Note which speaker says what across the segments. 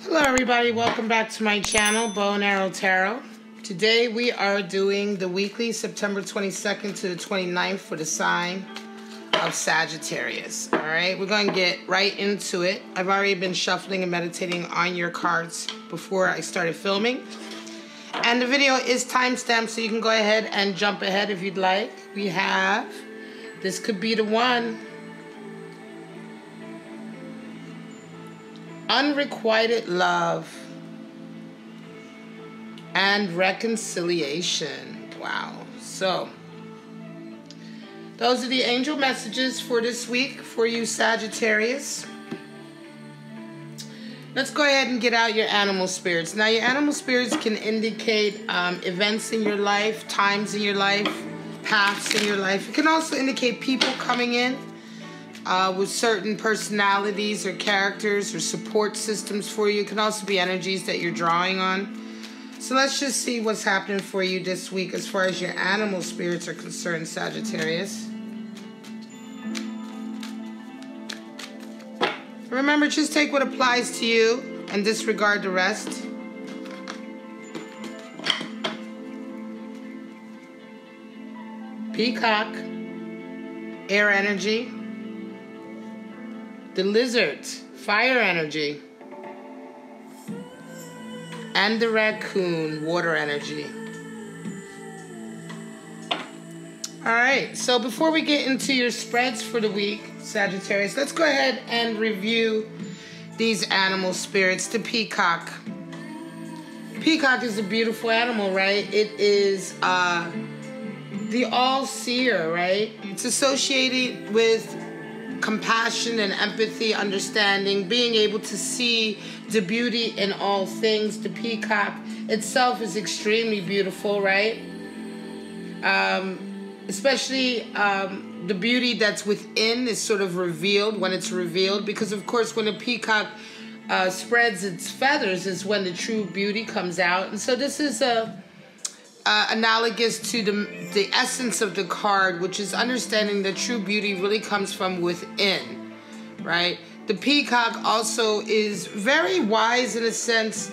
Speaker 1: Hello everybody, welcome back to my channel, Bow and Arrow Tarot. Today we are doing the weekly September 22nd to the 29th for the sign of Sagittarius. Alright, we're going to get right into it. I've already been shuffling and meditating on your cards before I started filming. And the video is timestamped, so you can go ahead and jump ahead if you'd like. We have, this could be the one. Unrequited love and reconciliation. Wow. So, those are the angel messages for this week for you Sagittarius. Let's go ahead and get out your animal spirits. Now, your animal spirits can indicate events in your life, times in your life, paths in your life. It can also indicate people coming in with certain personalities or characters or support systems for you. It can also be energies that you're drawing on. So let's just see what's happening for you this week as far as your animal spirits are concerned, Sagittarius. Remember, just take what applies to you and disregard the rest. Peacock, air energy. The lizard, fire energy. And the raccoon, water energy. Alright, so before we get into your spreads for the week, Sagittarius, let's go ahead and review these animal spirits. The peacock. Peacock is a beautiful animal, right? It is the all-seer, right? It's associated with compassion and empathy, understanding, being able to see the beauty in all things. The peacock itself is extremely beautiful, right? Especially the beauty that's within is sort of revealed when it's revealed, because of course when a peacock spreads its feathers is when the true beauty comes out. And so this is analogous to the essence of the card, which is understanding that true beauty really comes from within, right? The peacock also is very wise in a sense,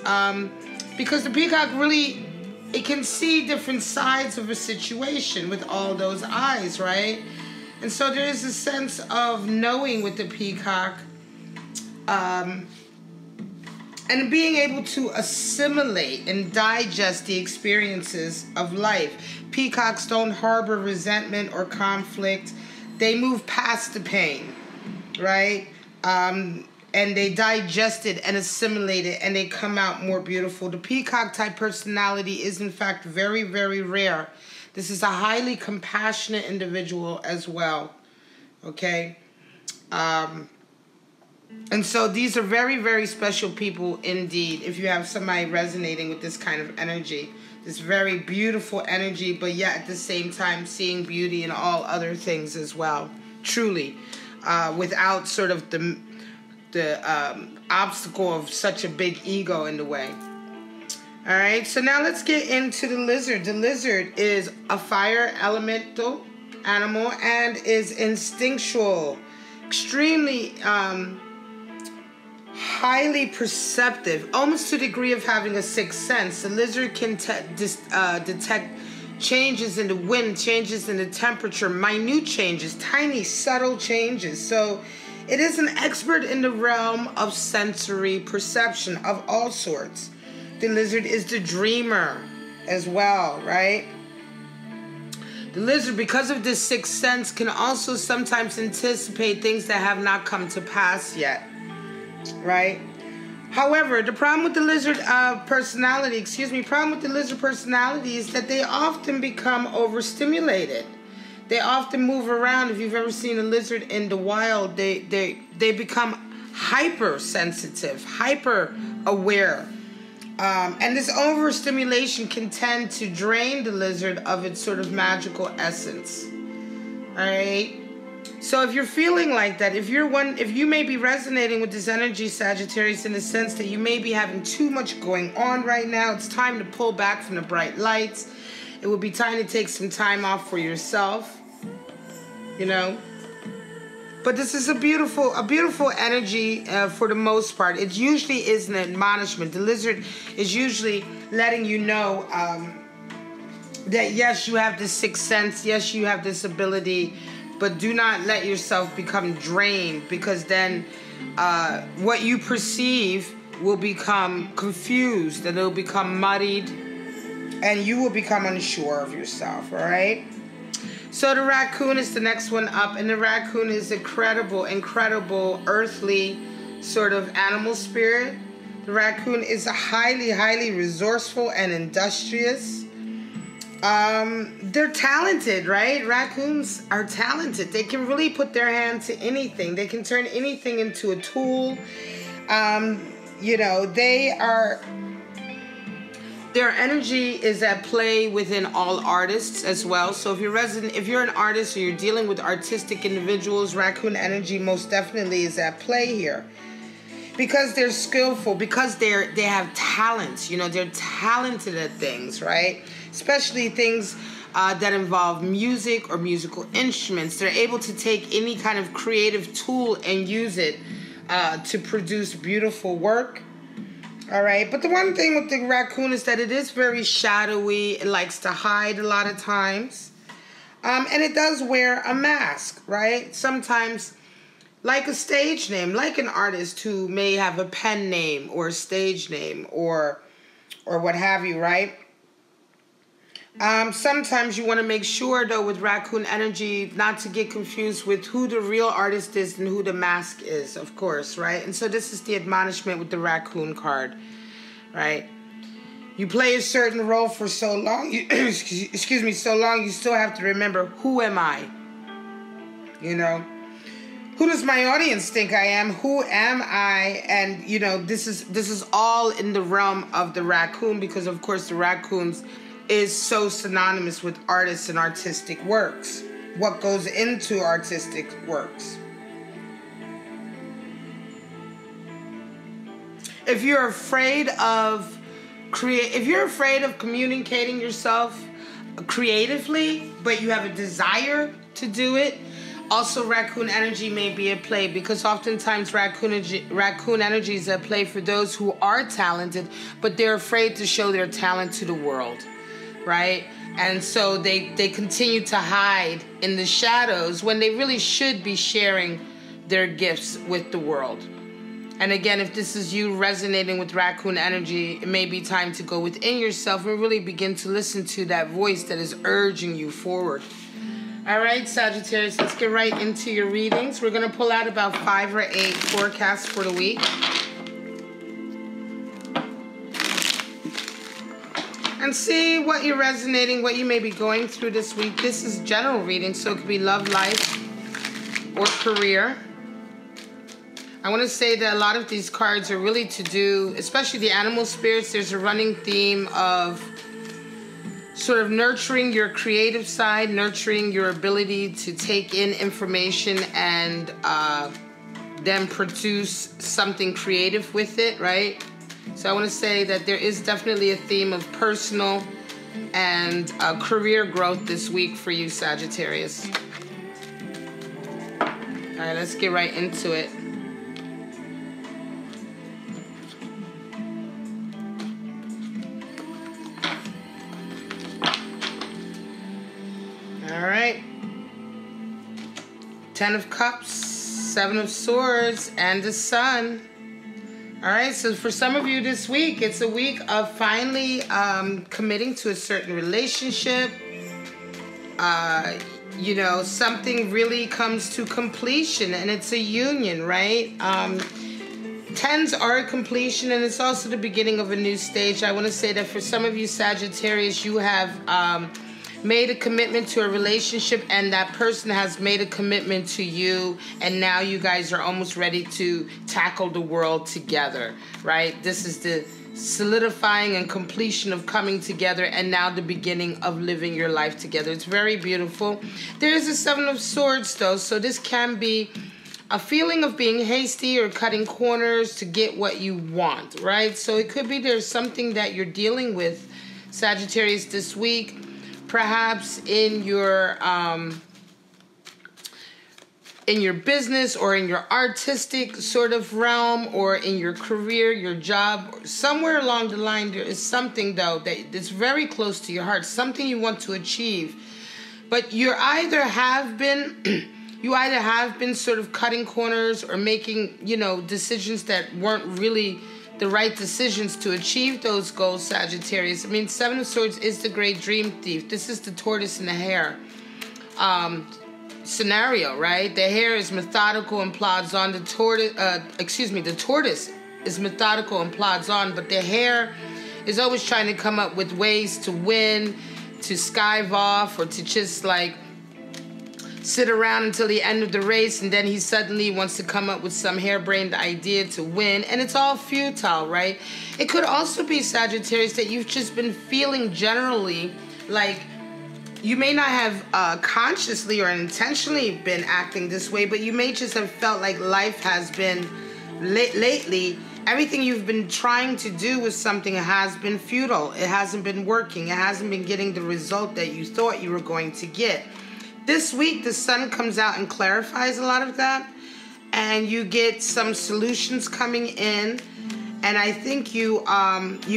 Speaker 1: because the peacock really, it can see different sides of a situation with all those eyes, right? And so there is a sense of knowing with the peacock, and being able to assimilate and digest the experiences of life. Peacocks don't harbor resentment or conflict. They move past the pain, right? And they digest it and assimilate it, and they come out more beautiful. The peacock type personality is in fact very, very rare. This is a highly compassionate individual as well, okay? And so these are very, very special people indeed. If you have somebody resonating with this kind of energy, this very beautiful energy, but yet at the same time seeing beauty in all other things as well, truly, without sort of the obstacle of such a big ego in the way. All right, so now let's get into the lizard. The lizard is a fire elemental animal and is instinctual, extremely highly perceptive, almost to the degree of having a sixth sense. The lizard can detect changes in the wind, changes in the temperature, minute changes, tiny, subtle changes. So it is an expert in the realm of sensory perception of all sorts. The lizard is the dreamer as well, right? The lizard, because of this sixth sense, can also sometimes anticipate things that have not come to pass yet. Right? However, the problem with the lizard personality is that they often become overstimulated. They often move around. If you've ever seen a lizard in the wild, they become hypersensitive, hyper aware. And this overstimulation can tend to drain the lizard of its sort of magical essence. All right? So if you're feeling like that, if you may be resonating with this energy, Sagittarius, in the sense that you may be having too much going on right now, it's time to pull back from the bright lights. It would be time to take some time off for yourself, you know. But this is a beautiful energy for the most part. It usually is an admonishment. The lizard is usually letting you know that yes, you have this sixth sense. Yes, you have this ability, but do not let yourself become drained, because then what you perceive will become confused, and it'll become muddied, and you will become unsure of yourself, all right? So the raccoon is the next one up, and the raccoon is incredible earthly sort of animal spirit. The raccoon is a highly resourceful and industrious. They're talented, right? Raccoons are talented. They can really put their hand to anything. They can turn anything into a tool. You know, their energy is at play within all artists as well. So if you're an artist or you're dealing with artistic individuals, raccoon energy most definitely is at play here. Because they're skillful, because they have talents, you know, they're talented at things, right? Especially things that involve music or musical instruments. They're able to take any kind of creative tool and use it to produce beautiful work. All right, but the one thing with the raccoon is that it is very shadowy. It likes to hide a lot of times. And it does wear a mask, right? Sometimes, like a stage name, like an artist who may have a pen name or a stage name or what have you, right? Sometimes you want to make sure, though, with raccoon energy, not to get confused with who the real artist is and who the mask is, of course, right? And so this is the admonishment with the raccoon card, right? You play a certain role for so long, excuse me, so long, you still have to remember, who am I? You know? Who does my audience think I am? Who am I? And, you know, this is all in the realm of the raccoon, because, of course, the raccoons is so synonymous with artists and artistic works. What goes into artistic works. If you're afraid of communicating yourself creatively, but you have a desire to do it, also raccoon energy may be at play, because oftentimes raccoon energy is at play for those who are talented, but they're afraid to show their talent to the world. Right? And so they continue to hide in the shadows when they really should be sharing their gifts with the world. And again, if this is you resonating with raccoon energy, it may be time to go within yourself and really begin to listen to that voice that is urging you forward. All right, Sagittarius, let's get right into your readings. We're going to pull out about 5 or 8 forecasts for the week. And see what you're resonating, what you may be going through this week. This is general reading, so it could be love, life, or career. I want to say that a lot of these cards are really to do, especially the animal spirits, there's a running theme of sort of nurturing your creative side, nurturing your ability to take in information and then produce something creative with it, right? So I want to say that there is definitely a theme of personal and career growth this week for you, Sagittarius. All right, let's get right into it. All right. 10 of Cups, 7 of Swords, and the Sun. All right, so for some of you this week, it's a week of finally committing to a certain relationship. You know, something really comes to completion, and it's a union, right? 10s are a completion, and it's also the beginning of a new stage. I want to say that for some of you Sagittarius, you have made a commitment to a relationship, and that person has made a commitment to you, and now you guys are almost ready to tackle the world together, right? This is the solidifying and completion of coming together, and now the beginning of living your life together. It's very beautiful. There is a 7 of Swords, though, so this can be a feeling of being hasty or cutting corners to get what you want, right? So it could be there's something that you're dealing with, Sagittarius, this week. Perhaps in your in your business or in your artistic sort of realm or in your career, your job, somewhere along the line, there is something, though, that's very close to your heart, something you want to achieve. But you either have been sort of cutting corners or making, decisions that weren't really the right decisions to achieve those goals, Sagittarius. I mean, Seven of Swords is the great dream thief. This is the tortoise and the hare scenario, right? The hare is methodical and plods on. The tortoise is methodical and plods on, but the hare is always trying to come up with ways to win, to skive off, or to just like sit around until the end of the race, and then he suddenly wants to come up with some harebrained idea to win, and it's all futile, right? It could also be, Sagittarius, that you've just been feeling generally like you may not have consciously or intentionally been acting this way, but you may just have felt like life has been, lately, everything you've been trying to do with something has been futile. It hasn't been working. It hasn't been getting the result that you thought you were going to get. This week, the sun comes out and clarifies a lot of that, and you get some solutions coming in, and I think you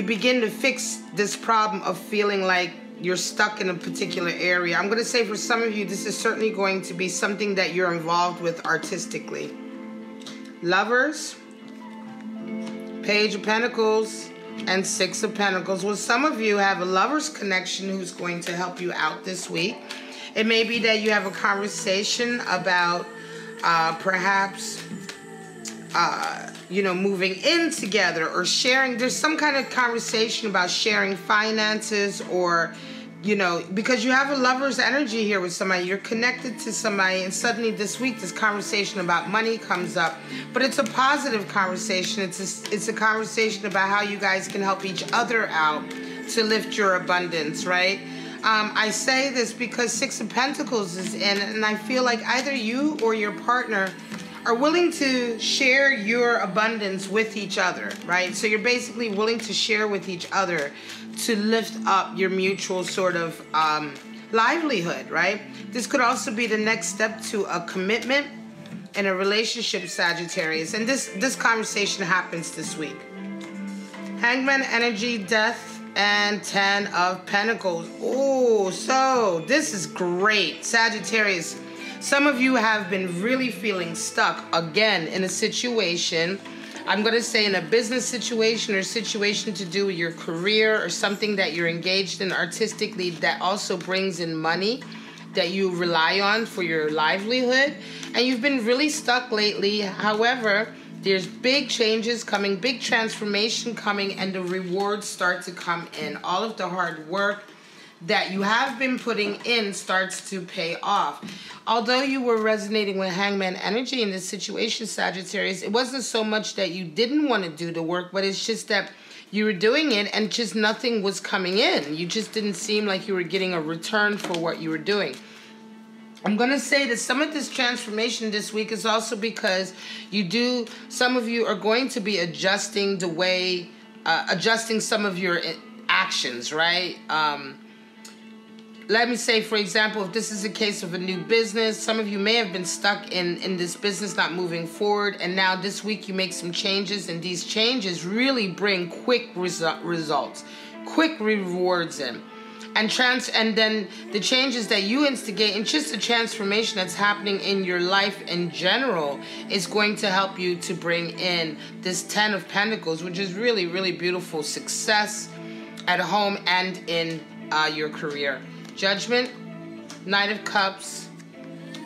Speaker 1: begin to fix this problem of feeling like you're stuck in a particular area. I'm going to say for some of you, this is certainly going to be something that you're involved with artistically. Lovers, Page of Pentacles, and Six of Pentacles. Well, some of you have a lover's connection who's going to help you out this week. It may be that you have a conversation about perhaps moving in together or sharing. There's some kind of conversation about sharing finances or, because you have a lover's energy here with somebody. You're connected to somebody, and suddenly this week this conversation about money comes up. But it's a positive conversation. It's a conversation about how you guys can help each other out to lift your abundance, right? I say this because Six of Pentacles is in, and I feel like either you or your partner are willing to share your abundance with each other, right? So you're basically willing to share with each other to lift up your mutual sort of livelihood, right? This could also be the next step to a commitment in a relationship, Sagittarius. And this conversation happens this week. Hangman energy, death, and 10 of Pentacles. Oh, so this is great, Sagittarius. Some of you have been really feeling stuck again in a situation. I'm going to say in a business situation or situation to do with your career or something that you're engaged in artistically that also brings in money that you rely on for your livelihood. And you've been really stuck lately. However, there's big changes coming, big transformation coming, and the rewards start to come in. All of the hard work that you have been putting in starts to pay off. Although you were resonating with Hangman energy in this situation, Sagittarius, it wasn't so much that you didn't want to do the work, but it's just that you were doing it and just nothing was coming in. You just didn't seem like you were getting a return for what you were doing. I'm going to say that some of this transformation this week is also because some of you are going to be adjusting the way, adjusting some of your actions, right? Let me say, for example, if this is a case of a new business, some of you may have been stuck in this business not moving forward, and now this week you make some changes, and these changes really bring quick results, quick rewards in. And then the changes that you instigate and just the transformation that's happening in your life in general is going to help you to bring in this 10 of Pentacles, which is really, really beautiful success at home and in your career. Judgment, Knight of Cups,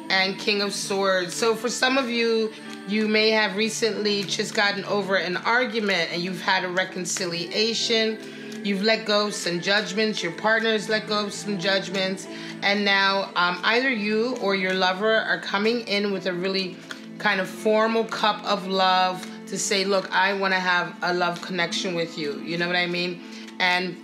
Speaker 1: and King of Swords. So for some of you, you may have recently just gotten over an argument and you've had a reconciliation. You've let go of some judgments. Your partner's let go of some judgments. And now either you or your lover are coming in with a really kind of formal cup of love to say, look, I want to have a love connection with you. You know what I mean? And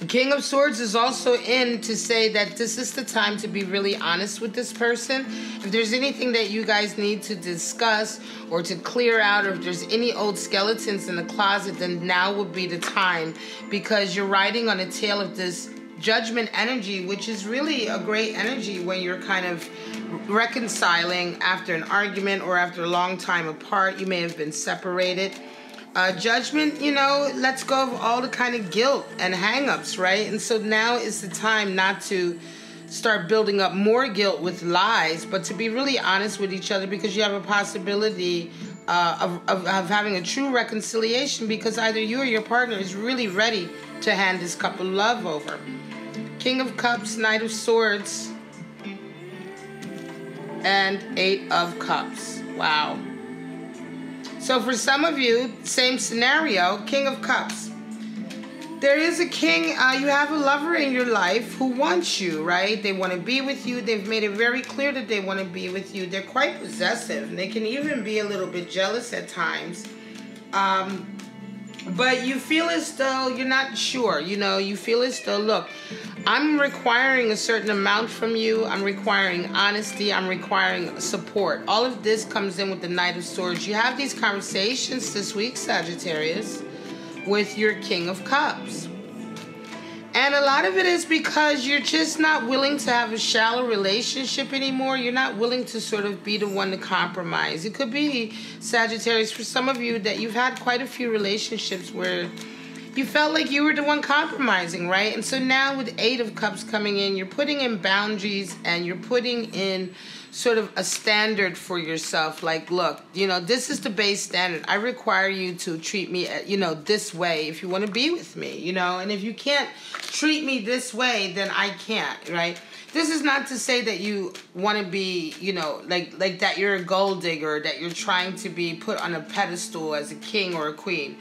Speaker 1: King of Swords is also in to say that this is the time to be really honest with this person. If there's anything that you guys need to discuss or to clear out, or if there's any old skeletons in the closet, then now would be the time, because you're riding on the tail of this Judgment energy, which is really a great energy when you're kind of reconciling after an argument or after a long time apart. You may have been separated. Judgment, you know, lets go of all the kind of guilt and hang-ups, right? And so now is the time not to start building up more guilt with lies, but to be really honest with each other, because you have a possibility of having a true reconciliation, because either you or your partner is really ready to hand this cup of love over. King of Cups, Knight of Swords, and Eight of Cups. Wow. So for some of you, same scenario, King of Cups. There is a king, you have a lover in your life who wants you, right? They want to be with you. They've made it very clear that they want to be with you. They're quite possessive. And they can even be a little bit jealous at times. But you feel as though you're not sure. You know, you feel as though, look, I'm requiring a certain amount from you. I'm requiring honesty. I'm requiring support. All of this comes in with the Knight of Swords. You have these conversations this week, Sagittarius, with your King of Cups. And a lot of it is because you're just not willing to have a shallow relationship anymore. You're not willing to sort of be the one to compromise. It could be, Sagittarius, for some of you, that you've had quite a few relationships where you felt like you were the one compromising, right? And so now with Eight of Cups coming in, you're putting in boundaries and you're putting in sort of a standard for yourself. Like, look, you know, this is the base standard. I require you to treat me, you know, this way if you want to be with me, you know? And if you can't treat me this way, then I can't, right? This is not to say that you want to be, you know, like that you're a gold digger, that you're trying to be put on a pedestal as a king or a queen.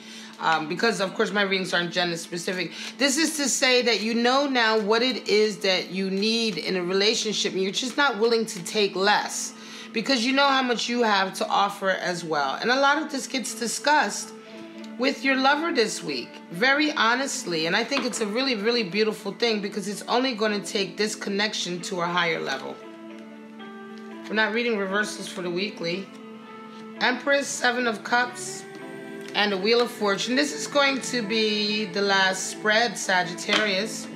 Speaker 1: Because, of course, my readings aren't gender specific. This is to say that you know now what it is that you need in a relationship, and you're just not willing to take less because you know how much you have to offer as well. And a lot of this gets discussed with your lover this week, very honestly. And I think it's a really, really beautiful thing because it's only going to take this connection to a higher level. We're not reading reversals for the weekly. Empress, Seven of Cups, and the Wheel of Fortune. This is going to be the last spread, Sagittarius.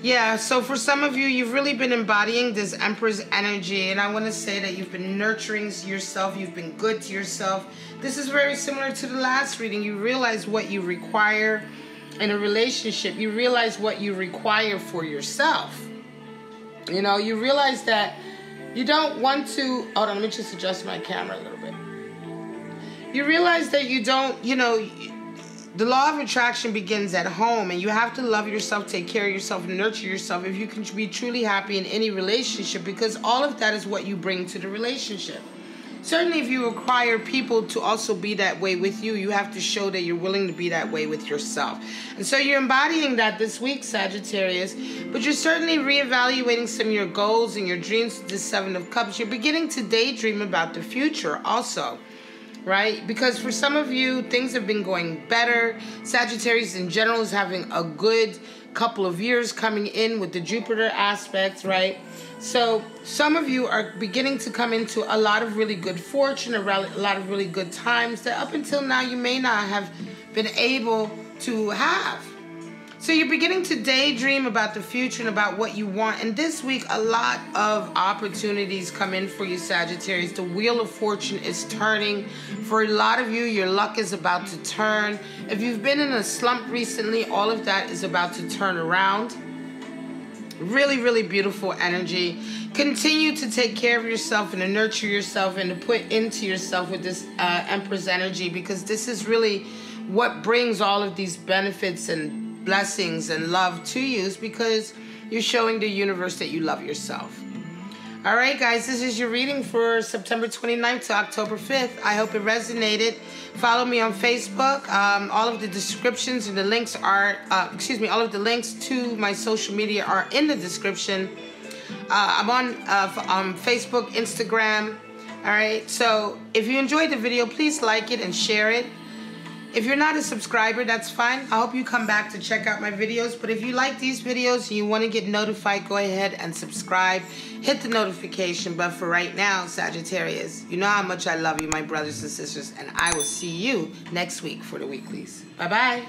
Speaker 1: Yeah, so for some of you, you've really been embodying this Empress energy, and I want to say that you've been nurturing yourself, you've been good to yourself. This is very similar to the last reading. You realize what you require in a relationship. You realize what you require for yourself. You know, you realize that you don't want to... Hold on, let me just adjust my camera a little bit. You realize that you don't, you know, the law of attraction begins at home, and you have to love yourself, take care of yourself, and nurture yourself if you can be truly happy in any relationship, because all of that is what you bring to the relationship. Certainly, if you require people to also be that way with you, you have to show that you're willing to be that way with yourself. And so you're embodying that this week, Sagittarius, but you're certainly reevaluating some of your goals and your dreams with the Seven of Cups. You're beginning to daydream about the future also. Right? Because for some of you, things have been going better. Sagittarius in general is having a good couple of years coming in with the Jupiter aspects, right? So some of you are beginning to come into a lot of really good fortune, a lot of really good times that up until now you may not have been able to have. So you're beginning to daydream about the future and about what you want. And this week, a lot of opportunities come in for you, Sagittarius. The Wheel of Fortune is turning. For a lot of you, your luck is about to turn. If you've been in a slump recently, all of that is about to turn around. Really, really beautiful energy. Continue to take care of yourself and to nurture yourself and to put into yourself with this Empress energy, because this is really what brings all of these benefits and blessings and love to you, is because you're showing the universe that you love yourself. All right, guys, this is your reading for September 29th to October 5th. I hope it resonated. Follow me on Facebook. All of the descriptions and the links are, all of the links to my social media are in the description. I'm on Facebook, Instagram. All right, so if you enjoyed the video, please like it and share it. If you're not a subscriber, that's fine. I hope you come back to check out my videos. But if you like these videos and you want to get notified, go ahead and subscribe. Hit the notification. But for right now, Sagittarius, you know how much I love you, my brothers and sisters. And I will see you next week for the weeklies. Bye-bye.